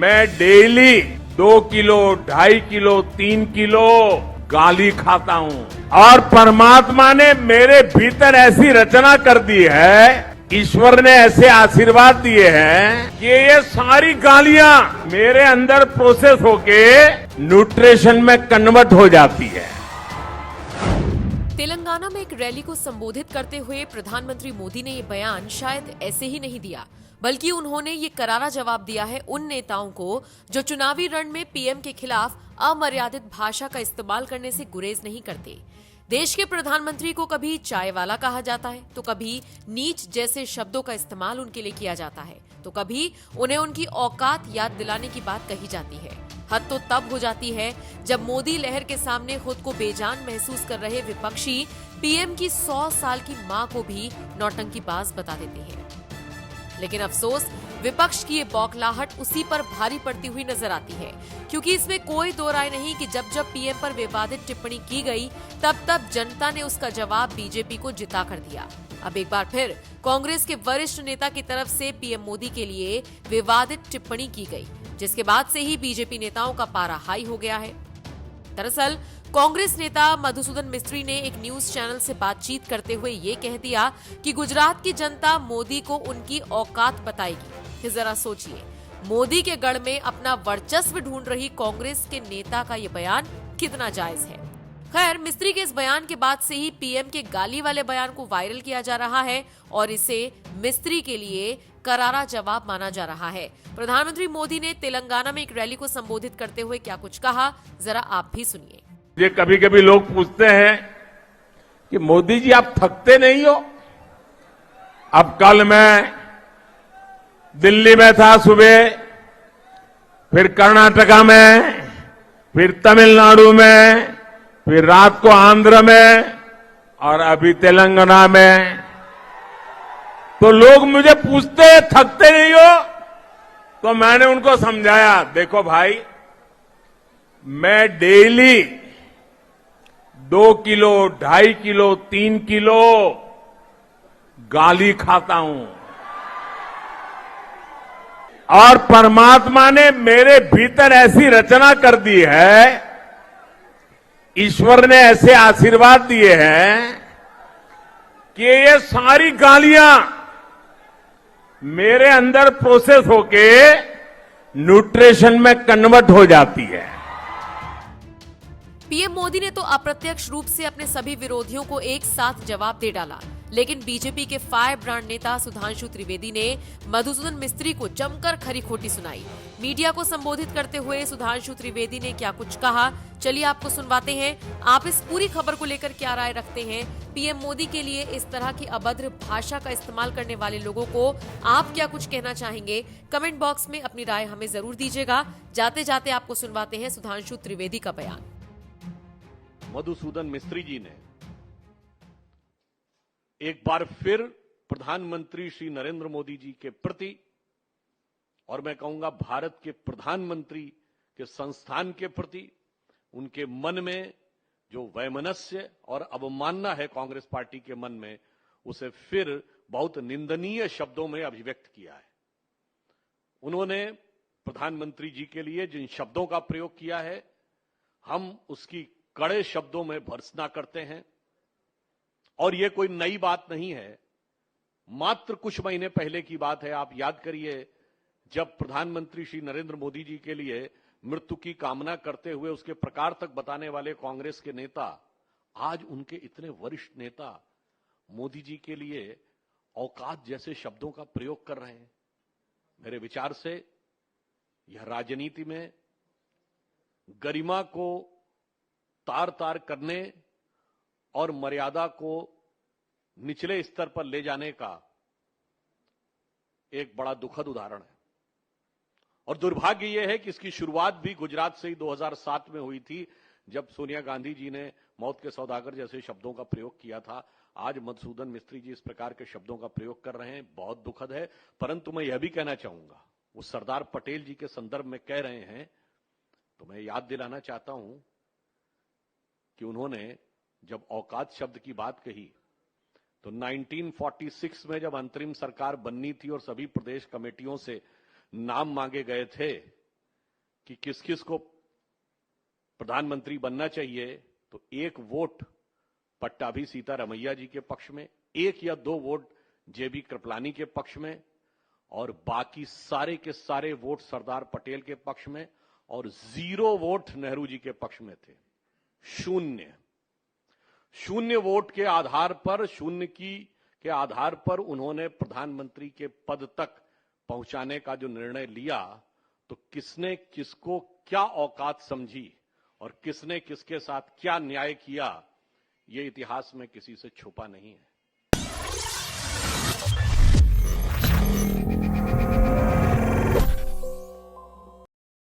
मैं daily 2 kilo, 2.5 kilo, 3 kilo गाली खाता हूँ और परमात्मा ने मेरे भीतर ऐसी रचना कर दी है, ईश्वर ने ऐसे आशीर्वाद दिए हैं कि ये सारी गालियां मेरे अंदर प्रोसेस होके न्यूट्रिशन में कन्वर्ट हो जाती है। तेलंगाना में एक रैली को संबोधित करते हुए प्रधानमंत्री मोदी ने ये बयान शायद ऐसे ही नहीं दिया, बल्कि उन्होंने ये करारा जवाब दिया है उन नेताओं को जो चुनावी रण में पीएम के खिलाफ अमर्यादित भाषा का इस्तेमाल करने से गुरेज नहीं करते। देश के प्रधानमंत्री को कभी चाय वाला कहा जाता है, तो कभी नीच जैसे शब्दों का इस्तेमाल उनके लिए किया जाता है, तो कभी उन्हें उनकी औकात याद दिलाने की बात कही जाती है। हद तो तब हो जाती है जब मोदी लहर के सामने खुद को बेजान महसूस कर रहे विपक्षी पीएम की 100 साल की मां को भी नौटंकीबाज बता देते हैं। लेकिन अफसोस, विपक्ष की ये बौखलाहट उसी पर भारी पड़ती हुई नजर आती है, क्योंकि इसमें कोई दो राय नहीं कि जब जब पीएम पर विवादित टिप्पणी की गई तब तब जनता ने उसका जवाब बीजेपी को जिता कर दिया। अब एक बार फिर कांग्रेस के वरिष्ठ नेता की तरफ से पीएम मोदी के लिए विवादित टिप्पणी की गई, जिसके बाद से ही बीजेपी नेताओं का पारा हाई हो गया है। दरअसल कांग्रेस नेता मधुसूदन मिस्त्री ने एक न्यूज चैनल से बातचीत करते हुए ये कह दिया कि गुजरात की जनता मोदी को उनकी औकात बताएगी। जरा सोचिए, मोदी के गढ़ में अपना वर्चस्व ढूंढ रही कांग्रेस के नेता का ये बयान कितना जायज है। खैर, मिस्त्री के इस बयान के बाद से ही पीएम के गाली वाले बयान को वायरल किया जा रहा है और इसे मिस्त्री के लिए करारा जवाब माना जा रहा है। प्रधानमंत्री मोदी ने तेलंगाना में एक रैली को संबोधित करते हुए क्या कुछ कहा, जरा आप भी सुनिए। ये कभी कभी लोग पूछते हैं कि मोदी जी आप थकते नहीं हो। अब कल मैं दिल्ली में था सुबह, फिर कर्नाटका में, फिर तमिलनाडु में, फिर रात को आंध्र में और अभी तेलंगाना में। तो लोग मुझे पूछते हैं थकते नहीं हो, तो मैंने उनको समझाया, देखो भाई, मैं डेली 2 किलो, 2.5 किलो, 3 किलो गाली खाता हूं और परमात्मा ने मेरे भीतर ऐसी रचना कर दी है, ईश्वर ने ऐसे आशीर्वाद दिए हैं कि ये सारी गालियां मेरे अंदर प्रोसेस होके न्यूट्रिशन में कन्वर्ट हो जाती है। पीएम मोदी ने तो अप्रत्यक्ष रूप से अपने सभी विरोधियों को एक साथ जवाब दे डाला, लेकिन बीजेपी के फायर ब्रांड नेता सुधांशु त्रिवेदी ने मधुसूदन मिस्त्री को जमकर खरी खोटी सुनाई। मीडिया को संबोधित करते हुए सुधांशु त्रिवेदी ने क्या कुछ कहा, चलिए आपको सुनवाते हैं। आप इस पूरी खबर को लेकर क्या राय रखते हैं? पीएम मोदी के लिए इस तरह की अभद्र भाषा का इस्तेमाल करने वाले लोगों को आप क्या कुछ कहना चाहेंगे? कमेंट बॉक्स में अपनी राय हमें जरूर दीजिएगा। जाते जाते आपको सुनवाते हैं सुधांशु त्रिवेदी का बयान। मधुसूदन मिस्त्री जी ने एक बार फिर प्रधानमंत्री श्री नरेंद्र मोदी जी के प्रति, और मैं कहूंगा भारत के प्रधानमंत्री के संस्थान के प्रति, उनके मन में जो वैमनस्य और अवमानना है कांग्रेस पार्टी के मन में, उसे फिर बहुत निंदनीय शब्दों में अभिव्यक्त किया है। उन्होंने प्रधानमंत्री जी के लिए जिन शब्दों का प्रयोग किया है, हम उसकी कड़े शब्दों में भर्त्सना करते हैं और यह कोई नई बात नहीं है। मात्र कुछ महीने पहले की बात है। आप याद करिए, जब प्रधानमंत्री श्री नरेंद्र मोदी जी के लिए मृत्यु की कामना करते हुए उसके प्रकार तक बताने वाले कांग्रेस के नेता, आज उनके इतने वरिष्ठ नेता मोदी जी के लिए औकात जैसे शब्दों का प्रयोग कर रहे हैं। मेरे विचार से यह राजनीति में गरिमा को तार तार करने और मर्यादा को निचले स्तर पर ले जाने का एक बड़ा दुखद उदाहरण है। और दुर्भाग्य यह है कि इसकी शुरुआत भी गुजरात से ही 2007 में हुई थी, जब सोनिया गांधी जी ने मौत के सौदागर जैसे शब्दों का प्रयोग किया था। आज मधुसूदन मिस्त्री जी इस प्रकार के शब्दों का प्रयोग कर रहे हैं, बहुत दुखद है। परंतु मैं यह भी कहना चाहूंगा, वो सरदार पटेल जी के संदर्भ में कह रहे हैं, तो मैं याद दिलाना चाहता हूं कि उन्होंने जब औकात शब्द की बात कही तो 1946 में जब अंतरिम सरकार बननी थी और सभी प्रदेश कमेटियों से नाम मांगे गए थे, कि किस किस को प्रधानमंत्री बनना चाहिए, तो एक वोट पट्टाभी सीतारमैया जी के पक्ष में, 1 या 2 वोट जेबी कृपलानी के पक्ष में, और बाकी सारे के सारे वोट सरदार पटेल के पक्ष में, और 0 वोट नेहरू जी के पक्ष में थे। शून्य वोट के आधार पर, के आधार पर उन्होंने प्रधानमंत्री के पद तक पहुंचाने का जो निर्णय लिया, तो किसने किसको क्या औकात समझी और किसने किसके साथ क्या न्याय किया, ये इतिहास में किसी से छुपा नहीं है।